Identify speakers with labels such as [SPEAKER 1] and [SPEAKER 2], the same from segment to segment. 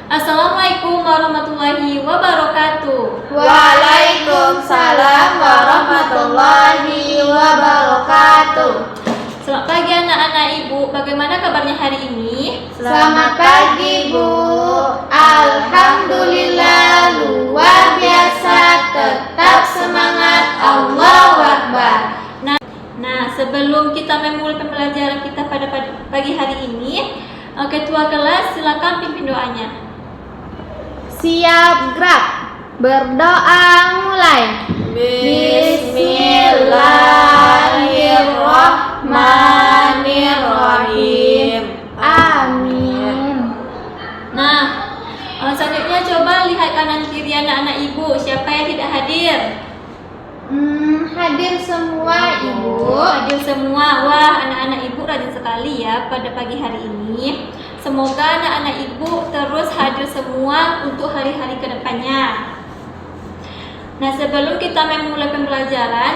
[SPEAKER 1] Assalamualaikum warahmatullahi wabarakatuh.
[SPEAKER 2] Waalaikumsalam warahmatullahi wabarakatuh.
[SPEAKER 1] Selamat pagi anak-anak ibu, bagaimana kabarnya hari ini?
[SPEAKER 2] Selamat pagi Bu. Alhamdulillah luar biasa, tetap semangat, Allahu Akbar.
[SPEAKER 1] Nah, sebelum kita memulai pembelajaran kita pada pagi hari ini, ketua kelas silakan pimpin doanya.
[SPEAKER 2] Siap gerak, berdoa mulai. Bismillahirrahmanirrahim. Amin.
[SPEAKER 1] Nah, selanjutnya coba lihat kanan kiri anak-anak ibu, siapa yang tidak hadir?
[SPEAKER 2] Hadir semua Ibu.
[SPEAKER 1] Hadir semua. Wah, anak-anak ibu rajin sekali ya pada pagi hari ini. Semoga anak-anak ibu terus hadir semua untuk hari-hari kedepannya. Nah, sebelum kita memulai pembelajaran,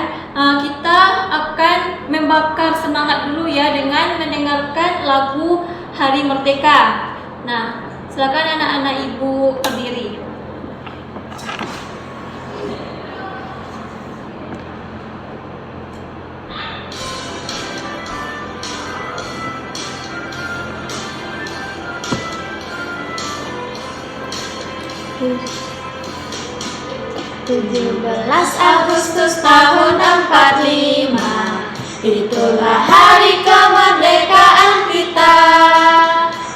[SPEAKER 1] kita akan membakar semangat dulu ya dengan mendengarkan lagu Hari Merdeka. Nah, silakan anak-anak ibu berdiri.
[SPEAKER 2] Belas Agustus tahun 45, itulah hari kemerdekaan kita.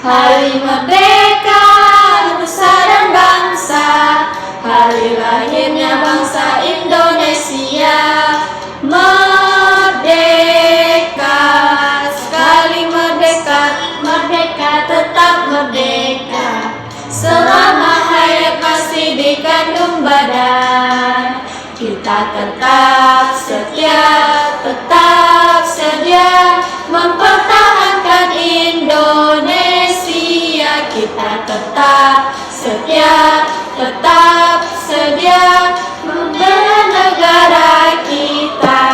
[SPEAKER 2] Hari merdeka nusa dan bangsa, hari lahirnya bangsa Indonesia. Merdeka, sekali merdeka, merdeka tetap merdeka. Selama hayat masih dikandung badan, kita tetap sedia mempertahankan Indonesia. Kita tetap sedia membela negara kita.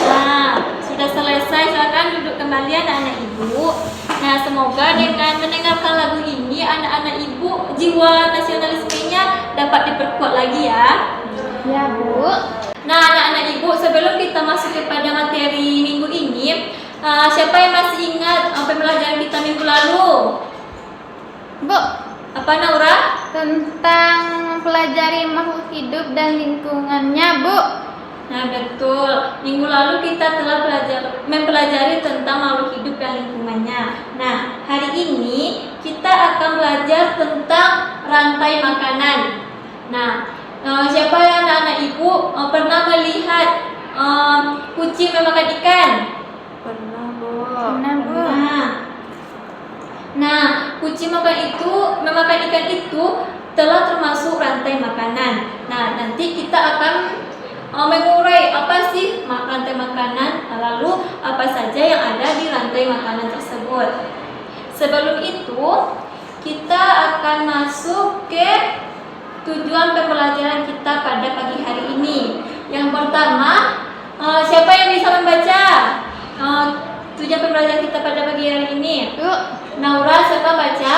[SPEAKER 1] Nah, sudah selesai, silakan duduk kembali anak-anak ibu. Nah, semoga dengan mendengarkan lagu ini anak-anak ibu jiwa nasionalismenya dapat diperkuat lagi ya.
[SPEAKER 2] Ya Bu.
[SPEAKER 1] Nah, anak-anak ibu, sebelum kita masuk kepada materi minggu ini, siapa yang masih ingat pembelajaran kita minggu lalu?
[SPEAKER 2] Bu,
[SPEAKER 1] Apa Naura?
[SPEAKER 2] tentang mempelajari makhluk hidup dan lingkungannya Bu.
[SPEAKER 1] Nah, betul. Minggu lalu kita telah mempelajari tentang makhluk hidup dan lingkungannya. Nah, hari ini kita akan belajar tentang rantai makanan. Nah, siapa yang anak-anak ibu pernah melihat kucing memakan ikan?
[SPEAKER 2] Pernah Bu.
[SPEAKER 1] Nah, kucing memakan ikan itu telah termasuk rantai makanan. Nah, nanti kita akan mengurai apa sih rantai makanan, lalu apa saja yang ada di rantai makanan tersebut. Sebelum itu, kita akan masuk ke tujuan pembelajaran kita pada pagi hari ini. Yang pertama, siapa yang bisa membaca tujuan pembelajaran kita pada pagi hari ini?
[SPEAKER 2] Yuk.
[SPEAKER 1] Naura, siapa baca?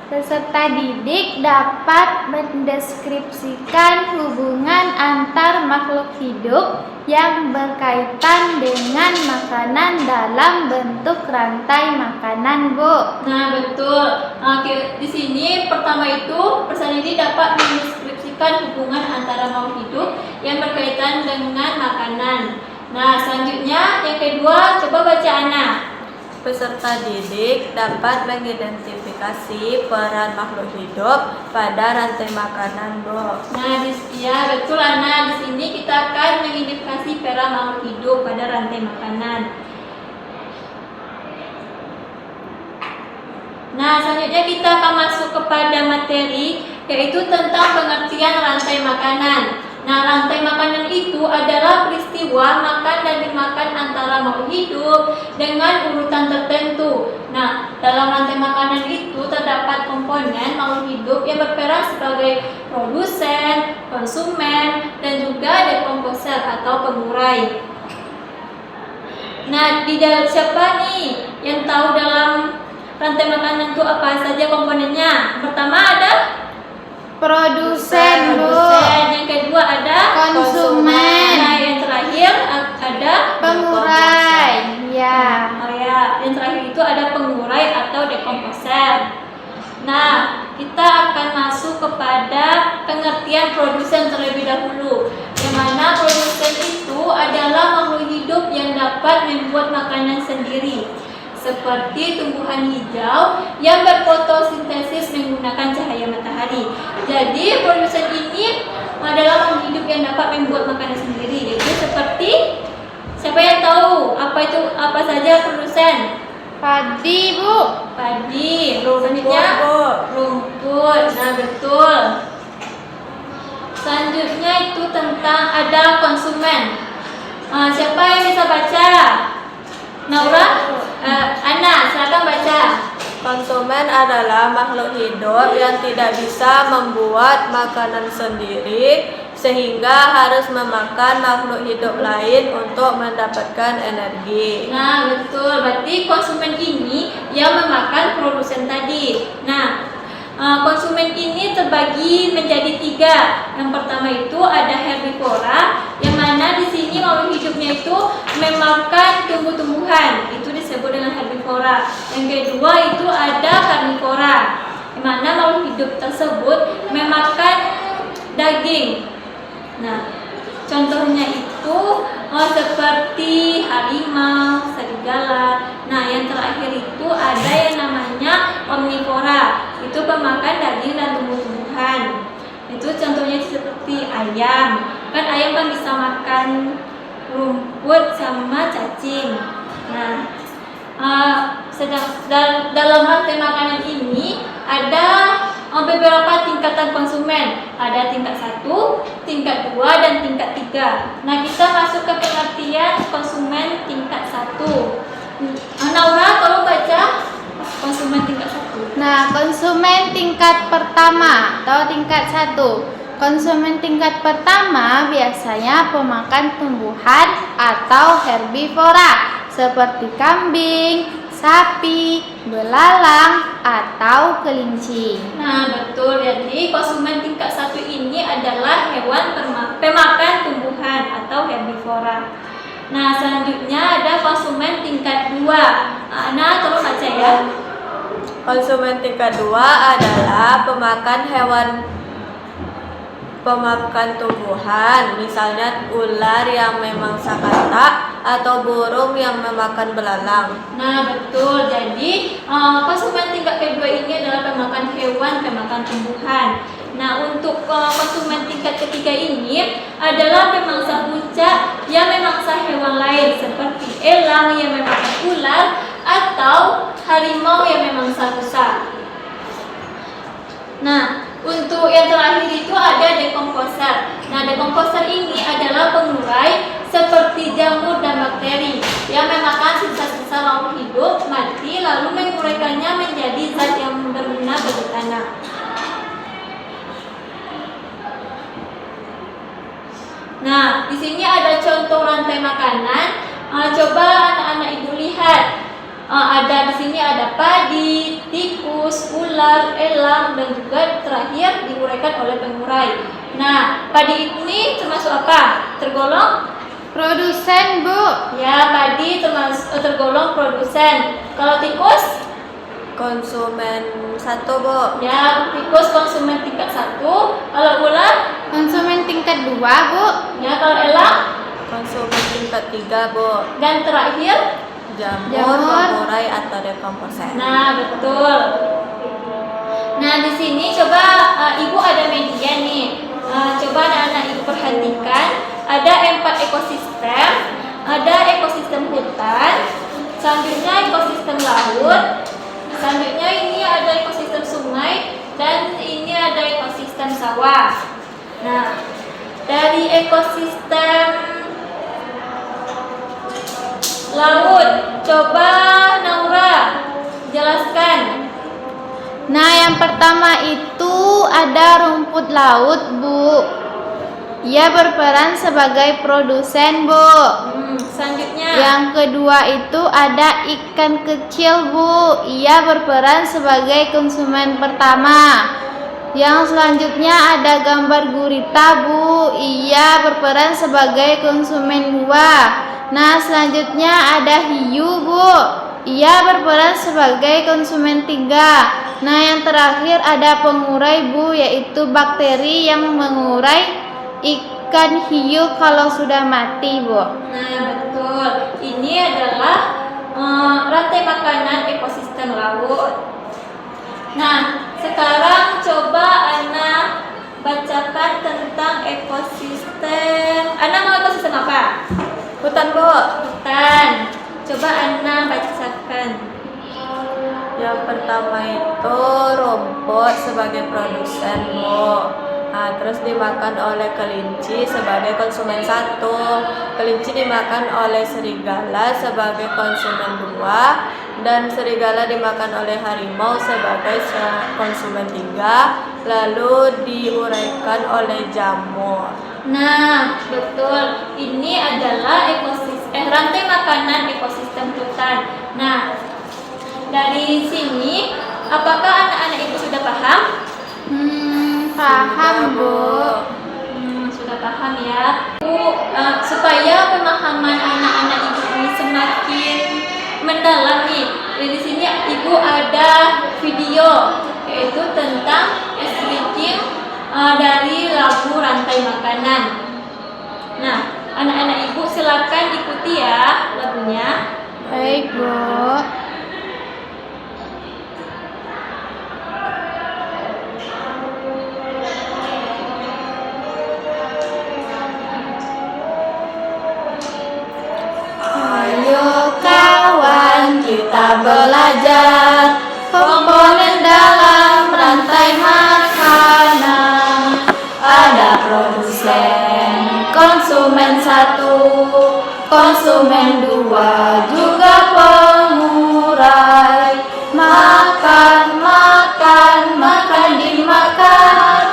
[SPEAKER 2] Peserta didik dapat mendeskripsikan hubungan antar makhluk hidup yang berkaitan dengan makanan dalam bentuk rantai makanan, Bu.
[SPEAKER 1] Nah, betul. Oke, di sini pertama itu peserta didik dapat mendeskripsikan hubungan antara makhluk hidup yang berkaitan dengan makanan. Nah, selanjutnya yang kedua, coba baca Ana.
[SPEAKER 3] Peserta didik dapat mengidentifikasi peran makhluk hidup pada rantai makanan, Bu.
[SPEAKER 1] Nah, ya betul Ana. Di sini kita akan mengidentifikasi peran makhluk hidup pada rantai makanan. Nah, selanjutnya kita akan masuk kepada materi, yaitu tentang pengertian rantai makanan. Nah, rantai makanan itu adalah peristiwa makan dan dimakan antara makhluk hidup dengan urutan tertentu. Nah, dalam rantai makanan itu terdapat komponen makhluk hidup yang berperan sebagai produsen, konsumen, dan juga dekomposer atau pengurai. Nah, di dalam siapa nih yang tahu dalam apa saja komponennya? Pertama ada
[SPEAKER 2] Produsen, Bu.
[SPEAKER 1] produsen, yang kedua ada
[SPEAKER 2] Konsumen.
[SPEAKER 1] Nah, yang terakhir ada
[SPEAKER 2] Pengurai. Ya.
[SPEAKER 1] Oh ya, yang terakhir itu ada pengurai atau dekomposer. Nah, kita akan masuk kepada pengertian produsen terlebih dahulu. Yang mana produsen itu adalah makhluk hidup yang dapat membuat makanan sendiri, seperti tumbuhan hijau yang berfotosintesis menggunakan cahaya matahari. Jadi, produsen ini adalah makhluk hidup yang dapat membuat makanan sendiri. Yaitu seperti, siapa yang tahu apa saja produsen?
[SPEAKER 2] Padi, Bu.
[SPEAKER 1] Padi,
[SPEAKER 3] Rumput,
[SPEAKER 1] selanjutnya
[SPEAKER 3] Bu.
[SPEAKER 1] rumput. Nah, betul. Selanjutnya itu tentang ada konsumen. Siapa yang bisa baca? Naura? Ana, silakan baca.
[SPEAKER 3] Konsumen adalah makhluk hidup yang tidak bisa membuat makanan sendiri sehingga harus memakan makhluk hidup lain untuk mendapatkan energi.
[SPEAKER 1] Nah, betul. Berarti konsumen ini yang memakan produsen tadi. Nah, konsumen ini terbagi menjadi 3. Yang pertama itu ada herbivora, yang mana di sini makhluk hidupnya itu memakan tumbuh-tumbuhan. Itu disebut dengan herbivora. Yang kedua itu ada karnivora, yang mana makhluk hidup tersebut memakan daging. Nah, contohnya itu seperti harimau, serigala. Nah, yang terakhir itu ada yang namanya omnivora. Itu pemakan daging dan tumbuh-tumbuhan. Itu contohnya seperti ayam. Kan ayam kan bisa makan rumput sama cacing. Nah, dalam rantai makanan ini ada beberapa tingkatan konsumen. Ada tingkat 1, tingkat 2, dan tingkat 3. Nah, kita masuk ke pengertian konsumen tingkat 1. Naura, tolong baca konsumen tingkat 1.
[SPEAKER 2] Nah, konsumen tingkat pertama atau tingkat 1. Konsumen tingkat pertama biasanya pemakan tumbuhan atau herbivora seperti kambing, sapi, belalang, atau kelinci.
[SPEAKER 1] Nah, betul. Jadi konsumen tingkat 1 ini adalah hewan pemakan tumbuhan atau herbivora. Nah, selanjutnya ada konsumen tingkat 2. Nah, tolong baca ya.
[SPEAKER 3] Konsumen tingkat 2 adalah pemakan tumbuhan, misalnya ular yang memangsa katak atau burung yang memakan belalang.
[SPEAKER 1] Nah, betul. Jadi konsumen tingkat kedua ini adalah pemakan hewan, pemakan tumbuhan. Nah, untuk konsumen tingkat ketiga ini adalah pemangsa puncak yang memangsa hewan lain seperti elang yang memakan ular atau harimau yang memangsa rusa. Nah, untuk yang terakhir itu ada dekomposer. Nah, dekomposer ini adalah pengurai seperti jamur dan bakteri yang memakan sisa-sisa makhluk hidup mati lalu menguraikannya menjadi zat yang berguna bagi tanah. Nah, di sini ada contoh rantai makanan. Coba anak-anak ibu lihat. Ada di sini ada padi, tikus, ular, elang, dan juga terakhir diuraikan oleh pengurai. Nah, padi ini termasuk apa? Tergolong
[SPEAKER 2] Produsen, Bu.
[SPEAKER 1] ya, padi tergolong produsen. Kalau tikus?
[SPEAKER 3] Konsumen 1, Bu.
[SPEAKER 1] Ya, tikus konsumen tingkat 1. Kalau ular?
[SPEAKER 2] Konsumen tingkat 2, Bu.
[SPEAKER 1] Ya, kalau elang?
[SPEAKER 3] Konsumen tingkat 3, Bu.
[SPEAKER 1] Dan terakhir?
[SPEAKER 3] Jamur, pengurai atau dekomposer.
[SPEAKER 1] Nah, betul. Nah, di sini coba ibu ada media nih. Coba anak-anak ibu perhatikan. Ada 4 ekosistem. Ada ekosistem hutan. Selanjutnya ekosistem laut. Selanjutnya ini ada ekosistem sungai. Dan ini ada ekosistem sawah. Nah, dari ekosistem laut, coba Naura jelaskan.
[SPEAKER 2] Nah, yang pertama itu ada rumput laut, Bu. Ia berperan sebagai produsen, Bu.
[SPEAKER 1] Selanjutnya.
[SPEAKER 2] Yang kedua itu ada ikan kecil, Bu. Ia berperan sebagai konsumen pertama. Yang selanjutnya ada gambar gurita, Bu. Ia berperan sebagai konsumen dua. Nah, selanjutnya ada hiu, Bu. Ia berperan sebagai konsumen tiga. Nah, yang terakhir ada pengurai, Bu, yaitu bakteri yang mengurai ikan hiu kalau sudah mati, Bu.
[SPEAKER 1] Nah, betul. Ini adalah rantai makanan ekosistem laut. Nah, sekarang coba Ana bacakan tentang ekosistem. Ana mau ekosistem apa?
[SPEAKER 3] Hutan, Bu.
[SPEAKER 1] Hutan. Coba Ana bacakan.
[SPEAKER 3] Yang pertama itu rumput sebagai produsen, Bu. Nah, terus dimakan oleh kelinci sebagai konsumen satu. Kelinci dimakan oleh serigala sebagai konsumen dua, dan serigala dimakan oleh harimau sebagai konsumen tiga, lalu diuraikan oleh jamur.
[SPEAKER 1] Nah, betul. Ini adalah rantai makanan ekosistem hutan. Nah, dari sini apakah anak-anak ibu sudah paham?
[SPEAKER 2] Paham, Bu.
[SPEAKER 1] Sudah paham ya. Supaya pemahaman anak-anak ibu ini semakin mendalam nih. Di sini ibu ada video yaitu tentang SDGs dari lagu rantai makanan. Nah, anak-anak ibu silakan ikuti ya lagunya.
[SPEAKER 2] Baik, Bu.
[SPEAKER 3] Ayo kawan, kita belajar komponen dalam rantai makanan. Ada produsen, konsumen satu, konsumen dua, juga pengurai. Makan, makan, makan dimakan.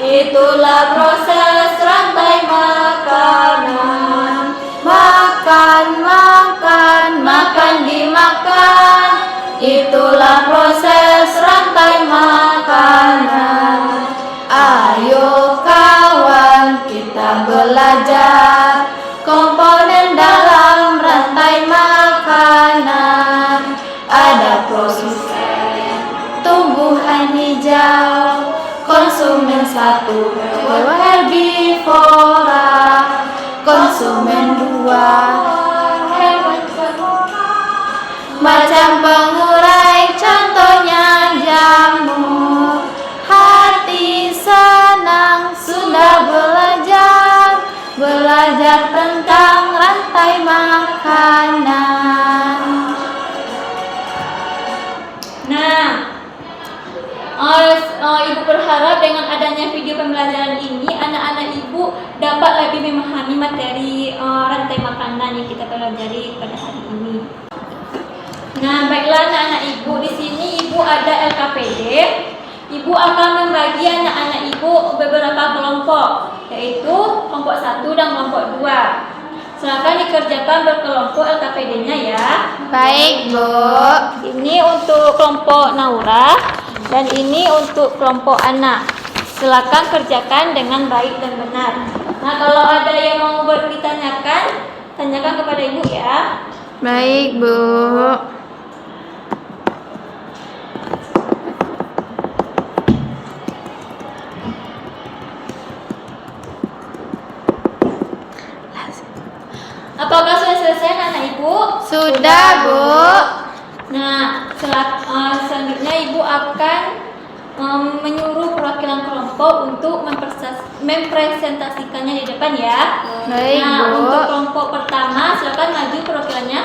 [SPEAKER 3] Itulah proses rantai makanan. Makan, makan, makan dimakan. Itulah proses rantai makanan. Ayo kawan, kita belajar komponen dalam rantai makanan. Ada produsen, tumbuhan hijau, konsumen satu, herbivora, konsumen dua, hewan macam pengurai, contohnya jamur. Hati senang sudah belajar tentang rantai makanan.
[SPEAKER 1] Nah, ibu berharap dengan adanya video pembelajaran ini anak-anak ibu dapat lebih memahami materi rantai makanan yang kita pelajari pada hari ini. Nah, baiklah anak-anak ibu, di sini ibu ada LKPD. Ibu akan membagi anak-anak ibu beberapa kelompok, yaitu kelompok 1 dan kelompok 2. Silakan dikerjakan berkelompok LKPD-nya ya.
[SPEAKER 2] Baik, Bu.
[SPEAKER 1] Ini untuk kelompok Naura dan ini untuk kelompok Ana. Silakan kerjakan dengan baik dan benar. Nah, kalau ada yang mau ditanyakan, tanyakan kepada ibu ya.
[SPEAKER 2] Baik, Bu.
[SPEAKER 1] Apakah sudah selesai anak ibu?
[SPEAKER 2] Sudah, Bu.
[SPEAKER 1] Nah, selanjutnya ibu akan menyuruh perwakilan kelompok untuk mempresentasikannya di depan ya.
[SPEAKER 2] Baik,
[SPEAKER 1] Nah,
[SPEAKER 2] Bu.
[SPEAKER 1] untuk kelompok pertama silakan maju perwakilannya.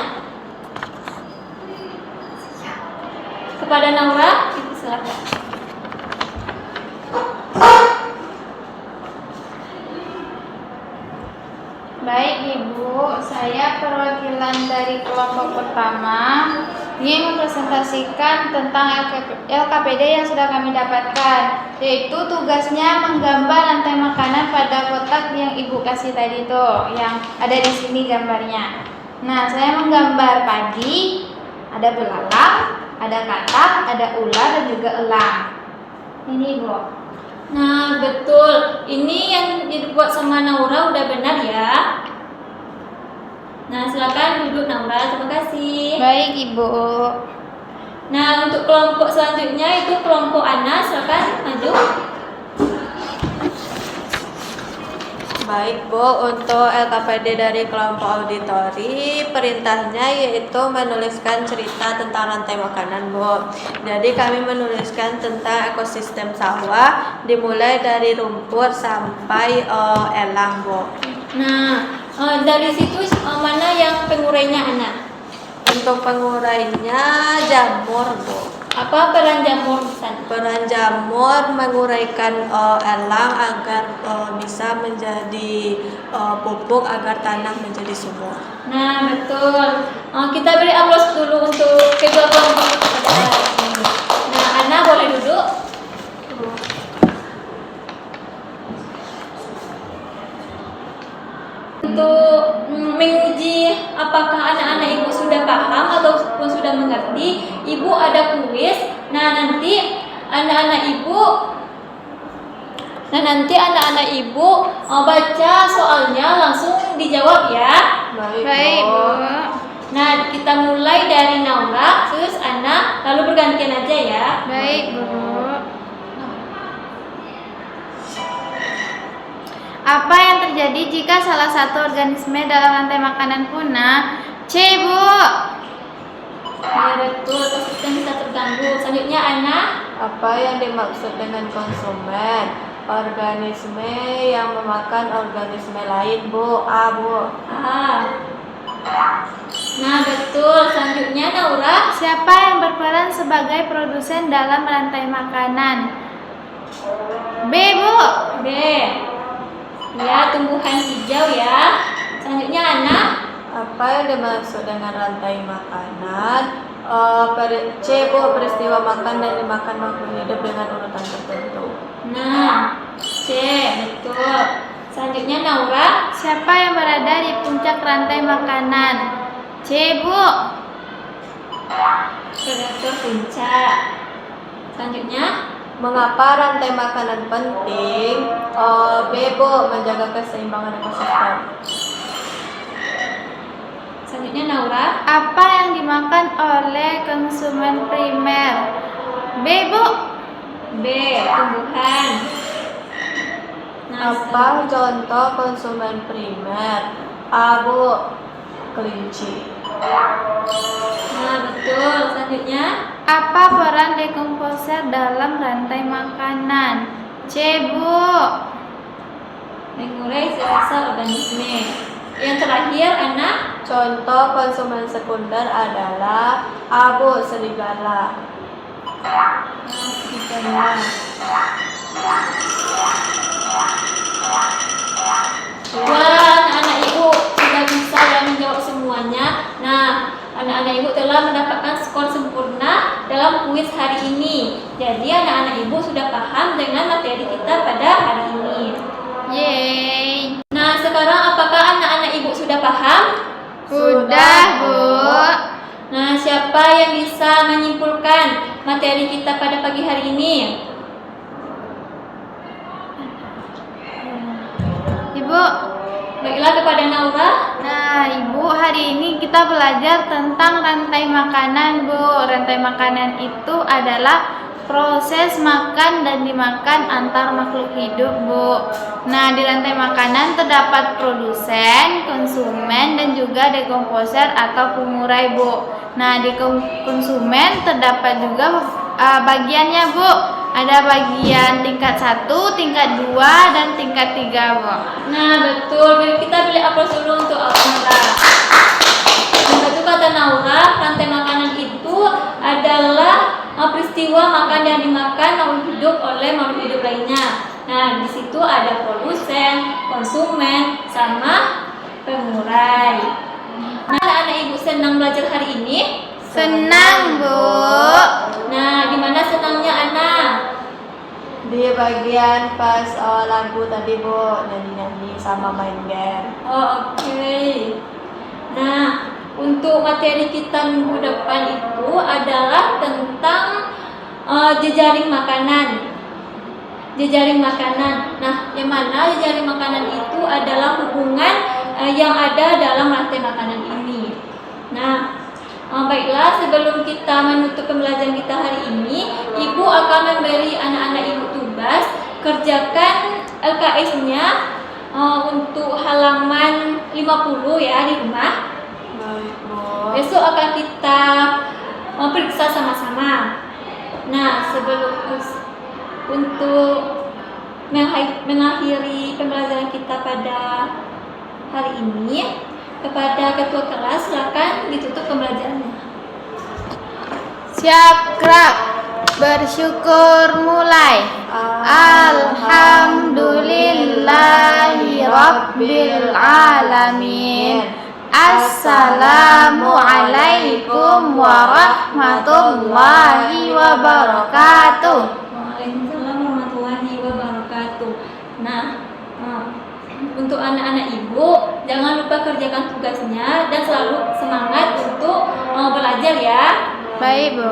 [SPEAKER 1] Kepada Naura, ibu silakan.
[SPEAKER 2] Baik, Ibu. Saya perwakilan dari kelompok pertama. ingin mempresentasikan tentang LKPD yang sudah kami dapatkan, yaitu tugasnya menggambar rantai makanan pada kotak yang Ibu kasih tadi tuh, yang ada di sini gambarnya. Nah, saya menggambar padi, ada belalang, ada katak, ada ular dan juga elang. Ini Ibu.
[SPEAKER 1] Nah, betul. Ini yang dibuat sama Naura udah benar ya. Nah, silakan duduk Naura. Terima kasih.
[SPEAKER 2] Baik Ibu.
[SPEAKER 1] Nah, untuk kelompok selanjutnya itu kelompok Ana. Silakan maju.
[SPEAKER 3] Baik Bu, untuk LKPD dari kelompok auditori, perintahnya yaitu menuliskan cerita tentang rantai makanan Bu. Jadi kami menuliskan tentang ekosistem sawah, dimulai dari rumput sampai elang Bu.
[SPEAKER 1] Nah, dari situ mana yang pengurainya Ana?
[SPEAKER 3] Untuk pengurainya jamur Bu.
[SPEAKER 1] Apa peran jamur di sana?
[SPEAKER 3] Peran jamur menguraikan elang agar bisa menjadi pupuk agar tanah menjadi subur.
[SPEAKER 1] Nah, betul. Kita beri aplaus dulu untuk kedua kelompok pada hari ini. Nah, Ana boleh duduk. Untuk menguji apakah anak-anak ibu sudah paham ataupun sudah mengerti, ibu ada kuis. Nah, nanti anak-anak ibu baca soalnya langsung dijawab ya.
[SPEAKER 2] Baik Bu.
[SPEAKER 1] Nah, kita mulai dari Naura, terus Ana, lalu bergantian aja ya.
[SPEAKER 2] Baik Bu. Apa yang terjadi jika salah satu organisme dalam rantai makanan punah? C Bu.
[SPEAKER 1] Ya, betul, ekosistem bisa terganggu. Selanjutnya Ana.
[SPEAKER 3] Apa yang dimaksud dengan konsumen? Organisme yang memakan organisme lain Bu. A Bu.
[SPEAKER 1] Nah, betul. Selanjutnya Naura.
[SPEAKER 2] Siapa yang berperan sebagai produsen dalam rantai makanan? B Bu.
[SPEAKER 1] B. Ya, tumbuhan hijau ya. Selanjutnya Ana.
[SPEAKER 3] Apa yang dimaksud dengan rantai makanan? C Bu, peristiwa makan dan dimakan makhluk hidup dengan urutan tertentu.
[SPEAKER 1] Nah, C, betul. Selanjutnya Naura.
[SPEAKER 2] Siapa yang berada di puncak rantai makanan? C Bu.
[SPEAKER 1] Predator puncak. Selanjutnya
[SPEAKER 3] Mengapa rantai makanan penting? B Bu, menjaga keseimbangan ekosistem.
[SPEAKER 1] Selanjutnya Naura.
[SPEAKER 2] Apa yang dimakan oleh konsumen primer? B Bu.
[SPEAKER 1] B, tumbuhan. Nah,
[SPEAKER 3] Apa contoh konsumen primer? A Bu, kelinci.
[SPEAKER 1] Nah, betul. Selanjutnya
[SPEAKER 2] Apa peran dekomposer dalam rantai makanan? C Bu.
[SPEAKER 1] mengurai sisa organisme. Yang terakhir Ana.
[SPEAKER 3] Contoh konsumen sekunder adalah A Bu, serigala.
[SPEAKER 1] Nah, serigala. Wah, anak-anak ibu sudah bisa ya menjawab semuanya. Nah, anak-anak ibu telah mendapatkan skor sempurna dalam kuis hari ini. Jadi anak-anak ibu sudah paham dengan materi kita pada hari ini.
[SPEAKER 2] Yeay.
[SPEAKER 1] Nah, sekarang apakah anak-anak ibu sudah paham?
[SPEAKER 2] Sudah Bu.
[SPEAKER 1] Nah, siapa yang bisa menyimpulkan materi kita pada pagi hari ini?
[SPEAKER 2] Ibu.
[SPEAKER 1] Baiklah, kepada Naura.
[SPEAKER 2] Nah Ibu, hari ini kita belajar tentang rantai makanan Bu. Rantai makanan itu adalah proses makan dan dimakan antar makhluk hidup Bu. Nah, di rantai makanan terdapat produsen, konsumen, dan juga dekomposer atau pengurai Bu. Nah, di konsumen terdapat juga bagiannya Bu. Ada bagian tingkat 1, tingkat 2, dan tingkat 3 Bu.
[SPEAKER 1] Nah, betul. Kita beri aplaus dulu untuk Naura. Betul kata Naura, rantai makanan itu adalah peristiwa makan yang dimakan makhluk hidup oleh makhluk hidup lainnya. Nah, di situ ada produsen, konsumen, sama pengurai. Nah, anak ibu senang belajar hari ini?
[SPEAKER 2] Senang, Bu.
[SPEAKER 1] Nah, gimana senangnya Ana?
[SPEAKER 3] Di bagian pas lagu tadi Bu, nyanyi-nyanyi sama main game.
[SPEAKER 1] Oh, oke. Nah, untuk materi kita minggu depan itu adalah tentang jejaring makanan. Jejaring makanan. Nah, yang mana jejaring makanan itu adalah hubungan yang ada dalam rantai makanan ini. Nah, baiklah, sebelum kita menutup pembelajaran kita hari ini, Ibu akan memberi anak-anak Ibu tugas kerjakan LKS-nya untuk halaman 50 ya di rumah.
[SPEAKER 3] Baik Bu.
[SPEAKER 1] Besok akan kita periksa sama-sama. Nah, sebelum untuk mengakhiri pembelajaran kita pada hari ini, kepada ketua kelas silakan ditutup pembelajarannya.
[SPEAKER 2] Siap, gerak. Bersyukur mulai. Alhamdulillahi Rabbil Alamin. Assalamualaikum warahmatullahi wabarakatuh.
[SPEAKER 1] Waalaikumsalam warahmatullahi wabarakatuh. Nah, untuk anak-anak Ibu jangan lupa kerjakan tugasnya dan selalu semangat untuk belajar ya.
[SPEAKER 2] Baik, Bu.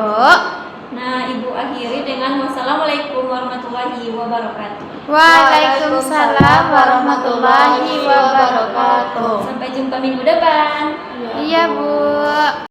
[SPEAKER 1] Nah, Ibu akhiri dengan wassalamualaikum warahmatullahi wabarakatuh.
[SPEAKER 2] Waalaikumsalam warahmatullahi wabarakatuh.
[SPEAKER 1] Sampai jumpa minggu depan.
[SPEAKER 2] Iya, Bu.